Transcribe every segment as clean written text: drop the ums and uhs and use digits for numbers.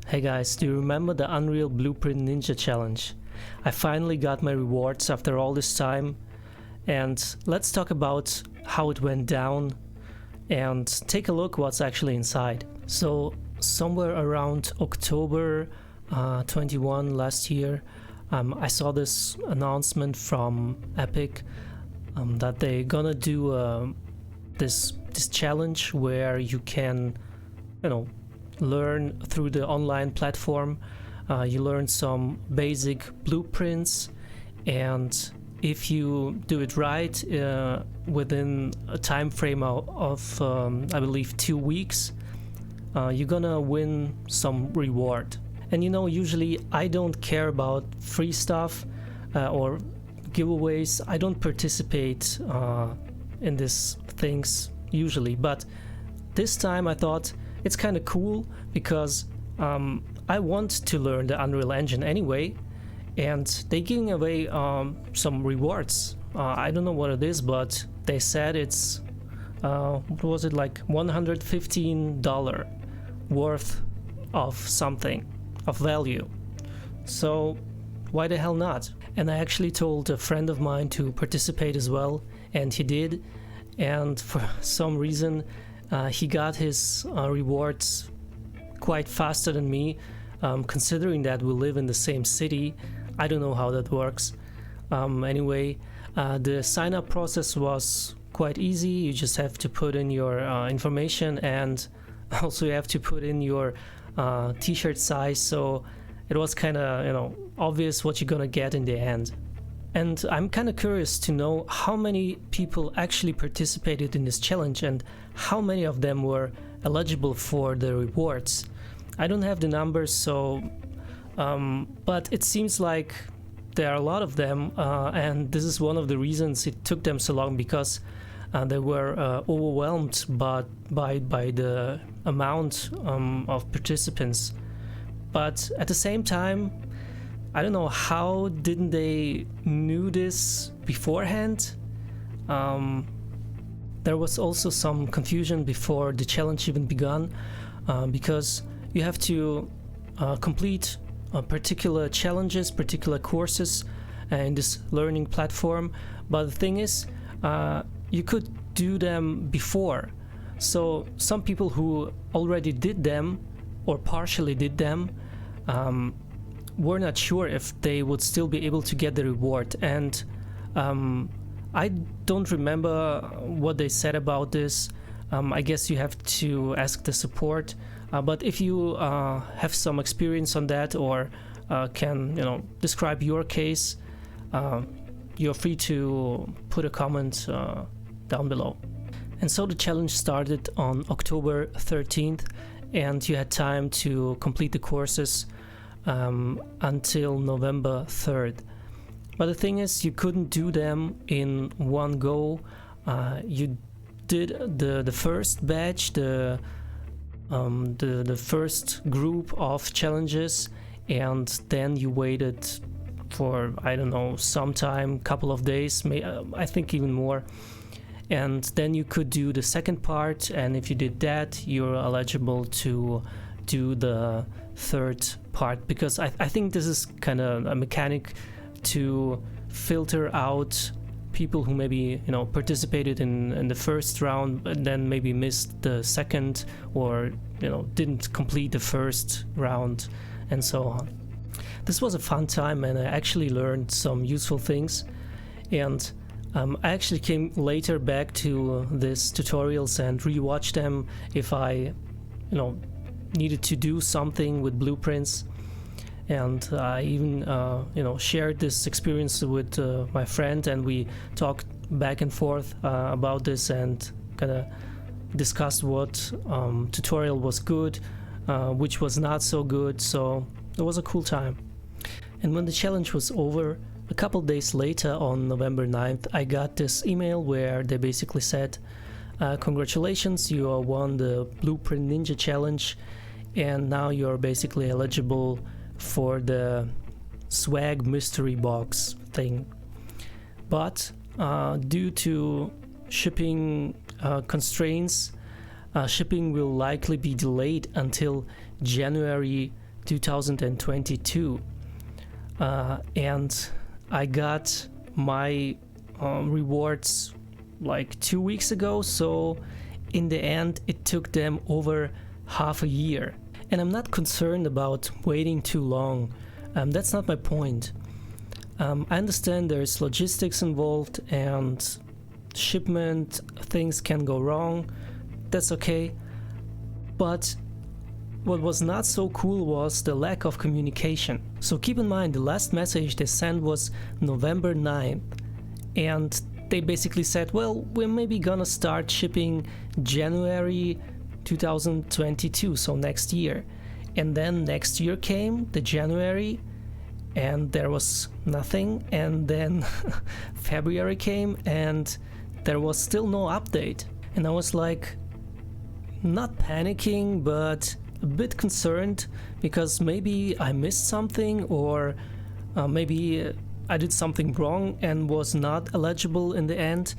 Hey guys, do you remember the Unreal Blueprint Ninja Challenge? I finally got my rewards after all this time, and let's talk about how it went down and take a look what's actually inside. So somewhere around October 21 last year, I saw this announcement from Epic that they're gonna do this challenge where you can, learn through the online platform. You learn some basic blueprints, and if you do it right within a time frame of I believe 2 weeks, you're gonna win some reward. And usually I don't care about free stuff or giveaways. I don't participate in these things usually, but this time I thought it's kind of cool because I want to learn the Unreal Engine anyway, and they're giving away some rewards. I don't know what it is, but they said it's what was it, like $115 worth of something of value. So why the hell not? And I actually told a friend of mine to participate as well, and he did. And for some reason he got his rewards quite faster than me, considering that we live in the same city. I don't know how that works. Anyway, the sign-up process was quite easy. You just have to put in your information, and also you have to put in your t-shirt size, so it was kind of obvious what you're gonna get in the end. And I'm kind of curious to know how many people actually participated in this challenge and how many of them were eligible for the rewards. I don't have the numbers, so but it seems like there are a lot of them, and this is one of the reasons it took them so long, because they were overwhelmed by the amount of participants. But at the same time, I don't know, how didn't they knew this beforehand? There was also some confusion before the challenge even begun, because you have to complete particular challenges, particular courses in this learning platform. But the thing is, you could do them before. So some people who already did them or partially did them were not sure if they would still be able to get the reward. And I don't remember what they said about this. I guess you have to ask the support. But if you have some experience on that, or can describe your case, you're free to put a comment down below. And so the challenge started on October 13th, and you had time to complete the courses until November 3rd. But the thing is, you couldn't do them in one go. You did the first batch, the first group of challenges, and then you waited for, I don't know, some time, couple of days, I think even more, and then you could do the second part. And if you did that, you're eligible to do the third part, because I think this is kind of a mechanic to filter out people who maybe participated in the first round and then maybe missed the second, or didn't complete the first round, and so on. This was a fun time, and I actually learned some useful things. And I actually came later back to these tutorials and rewatched them if I needed to do something with blueprints. And I even shared this experience with my friend, and we talked back and forth about this and kind of discussed what tutorial was good, which was not so good. So it was a cool time. And when the challenge was over, a couple days later, on November 9th, I got this email where they basically said, congratulations, you won the Blueprint Ninja Challenge, and now you're basically eligible for the swag mystery box thing. But due to shipping constraints, shipping will likely be delayed until January 2022. And I got my rewards like 2 weeks ago, so in the end it took them over half a year. And I'm not concerned about waiting too long. That's not my point. I understand there's logistics involved and shipment things can go wrong. That's okay. But what was not so cool was the lack of communication. So keep in mind, the last message they sent was November 9th. And they basically said, well, we're maybe gonna start shipping January 2022, so next year. And then next year came, the January, and there was nothing. And then February came and there was still no update. And I was like, not panicking, but a bit concerned because maybe I missed something, or maybe I did something wrong and was not eligible in the end.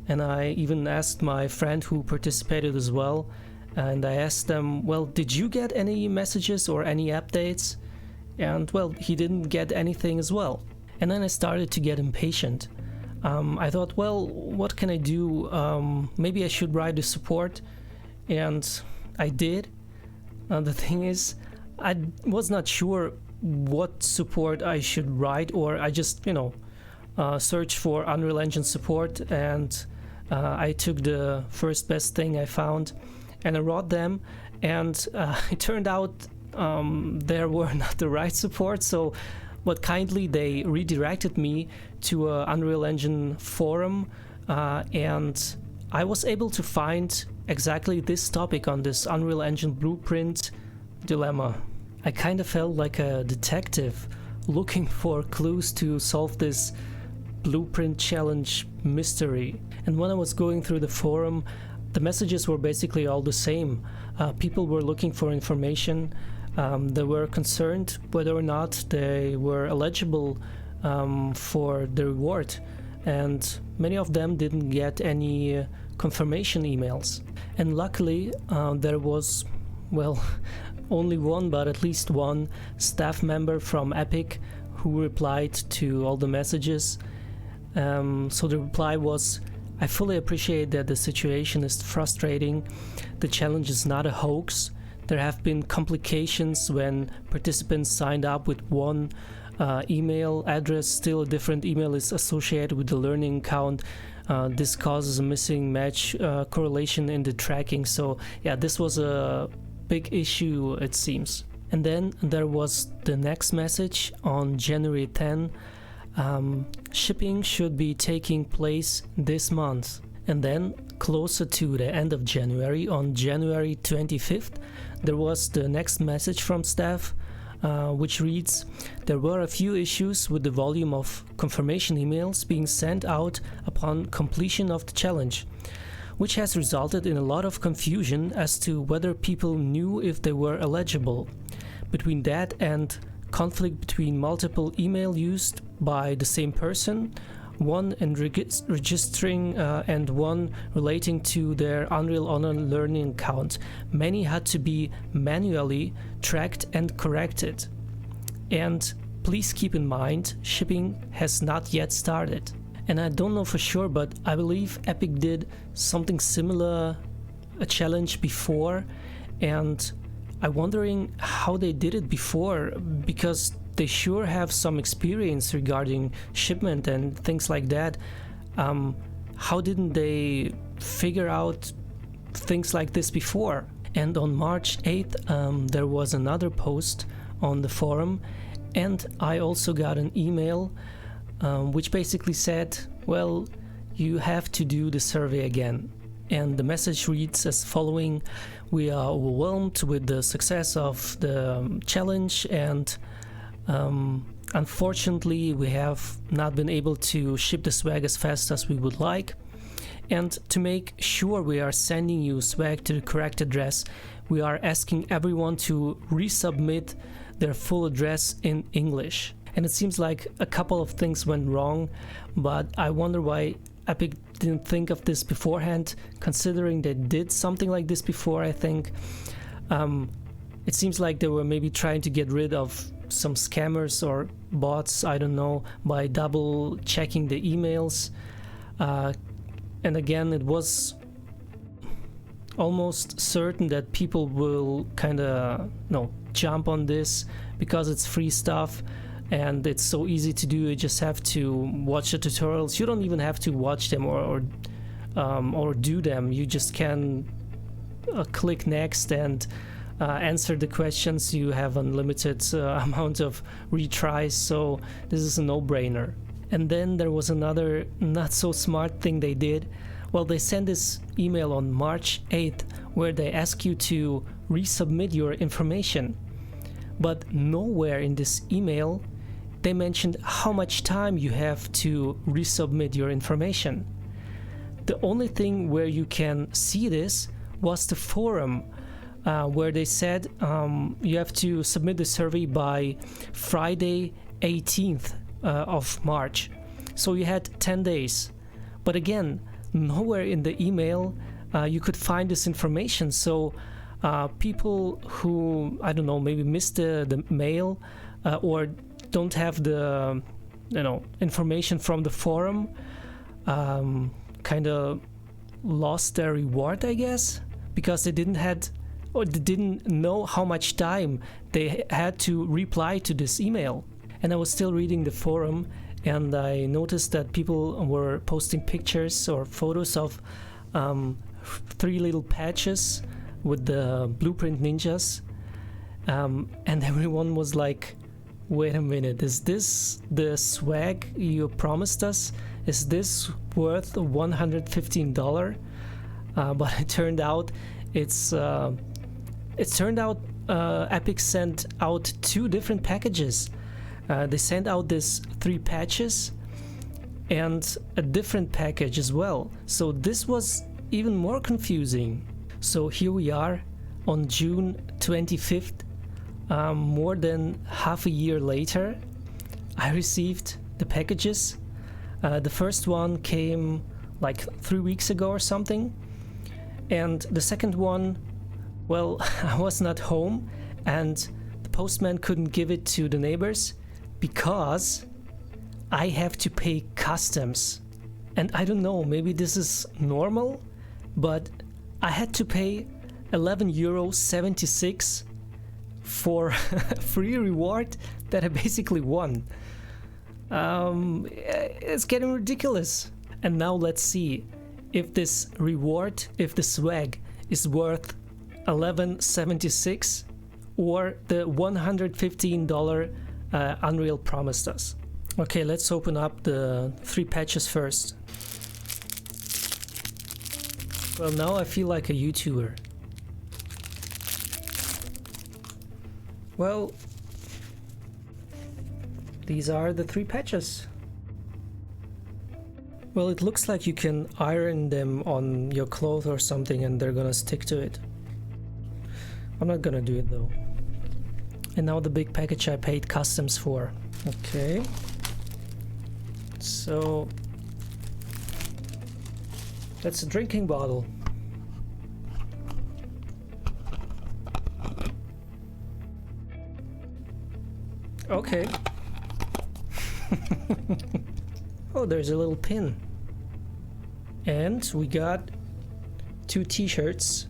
And I even asked my friend who participated as well, and I asked them, well, did you get any messages or any updates? And well, he didn't get anything as well. And then I started to get impatient. I thought, well, what can I do? Maybe I should write to support. And I did. The thing is, I was not sure what support I should write, or I just, searched for Unreal Engine support, and I took the first best thing I found and I wrote them, and it turned out there were not the right support. So but kindly they redirected me to a Unreal Engine forum, and I was able to find exactly this topic on this Unreal Engine blueprint dilemma. I kind of felt like a detective looking for clues to solve this blueprint challenge mystery. And when I was going through the forum, the messages were basically all the same. People were looking for information. They were concerned whether or not they were eligible for the reward, and many of them didn't get any confirmation emails. And luckily there was, well, only one, but at least one staff member from Epic who replied to all the messages. So the reply was, I fully appreciate that the situation is frustrating. The challenge is not a hoax. There have been complications when participants signed up with one email address, still a different email is associated with the learning account. This causes a missing match correlation in the tracking. So yeah, this was a big issue, it seems. And then there was the next message on January 10. Shipping should be taking place this month. And then closer to the end of January, on January 25th, there was the next message from staff, which reads, there were a few issues with the volume of confirmation emails being sent out upon completion of the challenge, which has resulted in a lot of confusion as to whether people knew if they were eligible. Between that and conflict between multiple email used by the same person, one in registering and one relating to their Unreal Honor learning account, many had to be manually tracked and corrected. And please keep in mind, shipping has not yet started. And I don't know for sure, but I believe Epic did something similar, a challenge before, and I'm wondering how they did it before, because they sure have some experience regarding shipment and things like that. How didn't they figure out things like this before? And on March 8th, there was another post on the forum, and I also got an email which basically said, well, you have to do the survey again. And the message reads as following: we are overwhelmed with the success of the challenge, and unfortunately we have not been able to ship the swag as fast as we would like. And to make sure we are sending you swag to the correct address, we are asking everyone to resubmit their full address in English. And it seems like a couple of things went wrong, but I wonder why Epic didn't think of this beforehand, considering they did something like this before, I think. It seems like they were maybe trying to get rid of some scammers or bots, I don't know, by double checking the emails. And again, it was almost certain that people will kind of jump on this because it's free stuff and it's so easy to do. You just have to watch the tutorials. You don't even have to watch them or do them. You just can click next and answer the questions. You have unlimited amount of retries, so this is a no-brainer. And then there was another not so smart thing they did. Well, they sent this email on March 8th where they ask you to resubmit your information. But nowhere in this email they mentioned how much time you have to resubmit your information. The only thing where you can see this was the forum, where they said you have to submit the survey by Friday 18th of March. So you had 10 days. But again, nowhere in the email you could find this information. So people who, I don't know, maybe missed the mail or don't have the information from the forum, kind of lost their reward, I guess, because they didn't know how much time they had to reply to this email. And I was still reading the forum, and I noticed that people were posting pictures or photos of 3 little patches with the Blueprint Ninjas, and everyone was like, wait a minute, is this the swag you promised us? Is this worth $115? But it turned out Epic sent out 2 different packages. They sent out this 3 patches and a different package as well. So this was even more confusing. So here we are on June 25th, more than half a year later. I received the packages. The first one came like 3 weeks ago or something. And the second one, well, I was not home and the postman couldn't give it to the neighbors because I have to pay customs. And I don't know, maybe this is normal, but I had to pay €11.76 for a free reward that I basically won. It's getting ridiculous. And now let's see if this reward, if the swag is worth $11.76 or the $115 Unreal promised us. Okay, let's open up the 3 patches first. Well, now I feel like a YouTuber. Well, these are the 3 patches. Well, it looks like you can iron them on your clothes or something and they're gonna stick to it. I'm not gonna do it though. And now the big package I paid customs for. Okay. So that's a drinking bottle. Okay. Oh, there's a little pin. And we got 2 t-shirts,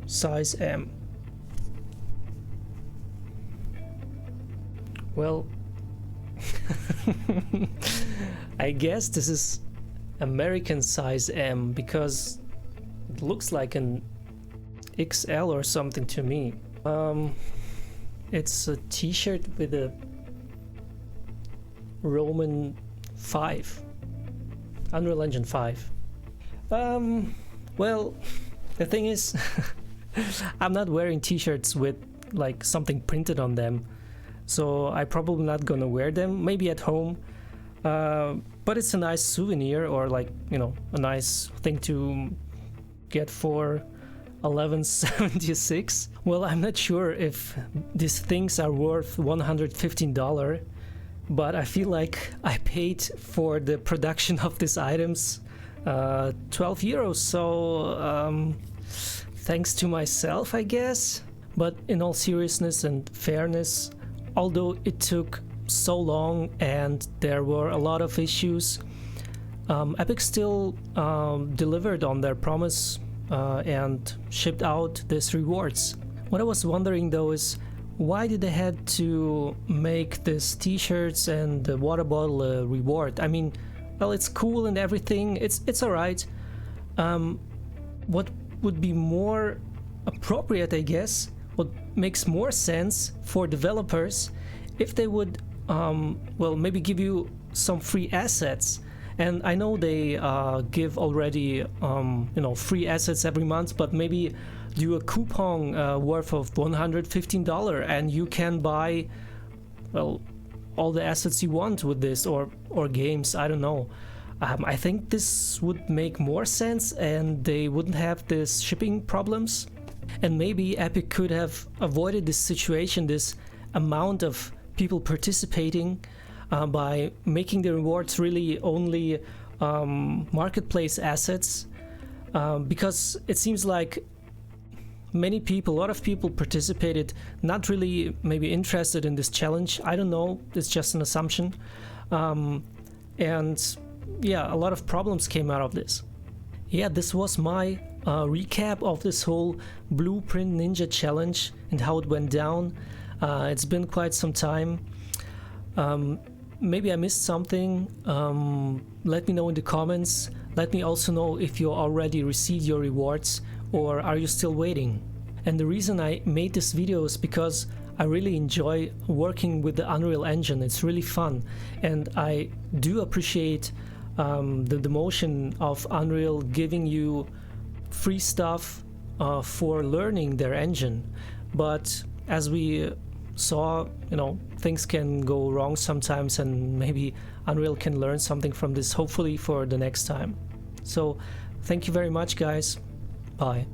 size M. Well, I guess this is American size M because it looks like an XL or something to me. It's a t-shirt with a Roman 5, Unreal Engine 5. Well, the thing is, I'm not wearing t-shirts with like something printed on them, so I'm probably not gonna wear them, maybe at home, but it's a nice souvenir or like, a nice thing to get for $11.76. Well, I'm not sure if these things are worth $115, but I feel like I paid for the production of these items €12, so thanks to myself, I guess. But in all seriousness and fairness, although it took so long and there were a lot of issues, Epic still delivered on their promise and shipped out these rewards. What I was wondering though is, why did they had to make this t-shirts and the water bottle reward? I mean, well, it's cool and everything, it's alright. What would be more appropriate, I guess, what makes more sense for developers, if they would well, maybe give you some free assets. And I know they give already free assets every month, but maybe do a coupon worth of $115 and you can buy, well, all the assets you want with this, or games, I don't know. I think this would make more sense and they wouldn't have this shipping problems. And maybe Epic could have avoided this situation, this amount of people participating, by making the rewards really only marketplace assets, because it seems like a lot of people participated, not really maybe interested in this challenge. I don't know, it's just an assumption. And yeah, a lot of problems came out of this. Yeah, this was my recap of this whole Blueprint Ninja challenge and how it went down. It's been quite some time. Maybe I missed something. Let me know in the comments. Let me also know if you already received your rewards or are you still waiting. And the reason I made this video is because I really enjoy working with the Unreal Engine. It's really fun, and I do appreciate the motion of Unreal giving you free stuff for learning their engine. But as we saw, things can go wrong sometimes, and maybe Unreal can learn something from this, hopefully for the next time. So thank you very much, guys. Bye.